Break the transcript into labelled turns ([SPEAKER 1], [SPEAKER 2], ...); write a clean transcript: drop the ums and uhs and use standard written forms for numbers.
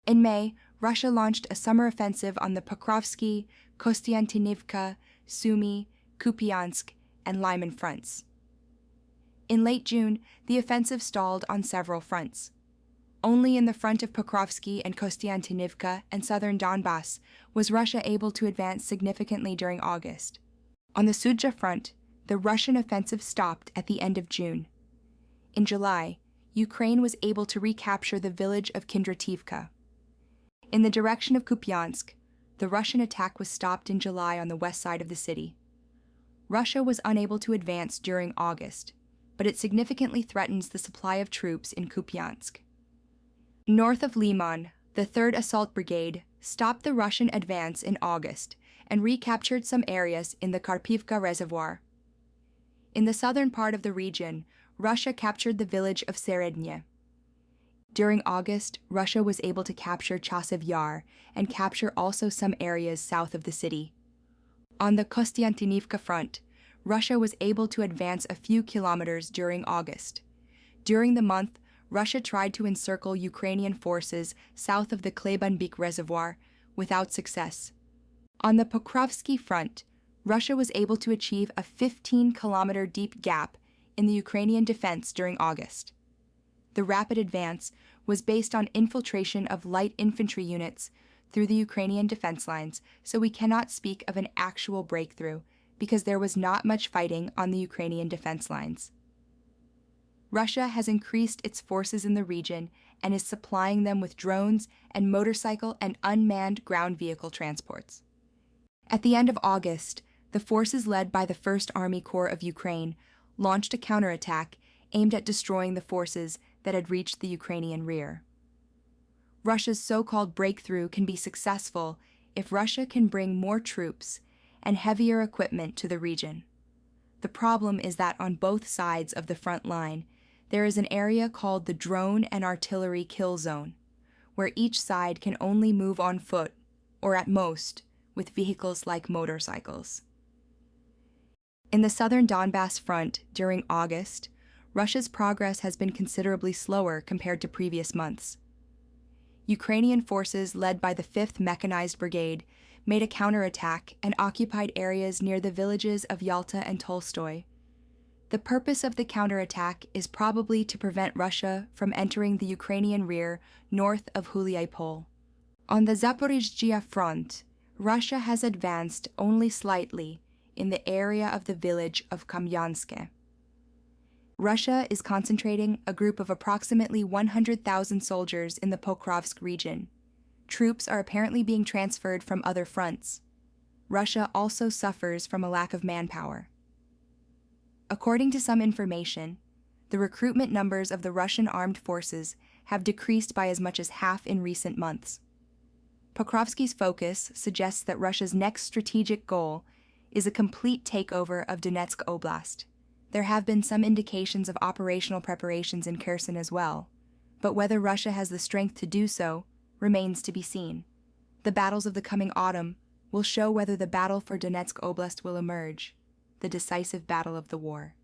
[SPEAKER 1] In May, Russia launched a summer offensive on the Pokrovsky, Kostiantynivka, Sumy, Kupiansk, and Lyman fronts. In late June, the offensive stalled on several fronts. Only in the front of Pokrovsky and Kostiantynivka and southern Donbass was Russia able to advance significantly during August. On the Sudzha front, the Russian offensive stopped at the end of June. In July, Ukraine was able to recapture the village of Kindrativka. In the direction of Kupiansk, the Russian attack was stopped in July on the west side of the city. Russia was unable to advance during August, but it significantly threatens the supply of troops in Kupiansk. North of Liman, the 3rd Assault Brigade stopped the Russian advance in August and recaptured some areas in the Karpivka Reservoir. In the southern part of the region, Russia captured the village of Serednye. During August, Russia was able to capture Chasiv Yar and capture also some areas south of the city. On the Kostiantynivka front, Russia was able to advance a few kilometers during August. During the month, Russia tried to encircle Ukrainian forces south of the Klebanbik Reservoir without success. On the Pokrovsky front, Russia was able to achieve a 15-kilometer deep gap in the Ukrainian defense during August. The rapid advance was based on infiltration of light infantry units through the Ukrainian defense lines, so we cannot speak of an actual breakthrough because there was not much fighting on the Ukrainian defense lines. Russia has increased its forces in the region and is supplying them with drones and motorcycle and unmanned ground vehicle transports. At the end of August, the forces led by the 1st Army Corps of Ukraine launched a counterattack aimed at destroying the forces that had reached the Ukrainian rear. Russia's so-called breakthrough can be successful if Russia can bring more troops and heavier equipment to the region. The problem is that on both sides of the front line, there is an area called the drone and artillery kill zone, where each side can only move on foot, or at most, with vehicles like motorcycles. In the southern Donbass front during August, Russia's progress has been considerably slower compared to previous months. Ukrainian forces led by the 5th Mechanized Brigade made a counterattack and occupied areas near the villages of Yalta and Tolstoy. The purpose of the counterattack is probably to prevent Russia from entering the Ukrainian rear north of Huliaipol. On the Zaporizhzhia front, Russia has advanced only slightly in the area of the village of Kamyanske. Russia is concentrating a group of approximately 100,000 soldiers in the Pokrovsk region. Troops are apparently being transferred from other fronts. Russia also suffers from a lack of manpower. According to some information, the recruitment numbers of the Russian armed forces have decreased by as much as half in recent months. Pokrovsky's focus suggests that Russia's next strategic goal is a complete takeover of Donetsk Oblast. There have been some indications of operational preparations in Kherson as well, but whether Russia has the strength to do so remains to be seen. The battles of the coming autumn will show whether the battle for Donetsk Oblast will emerge, the decisive battle of the war.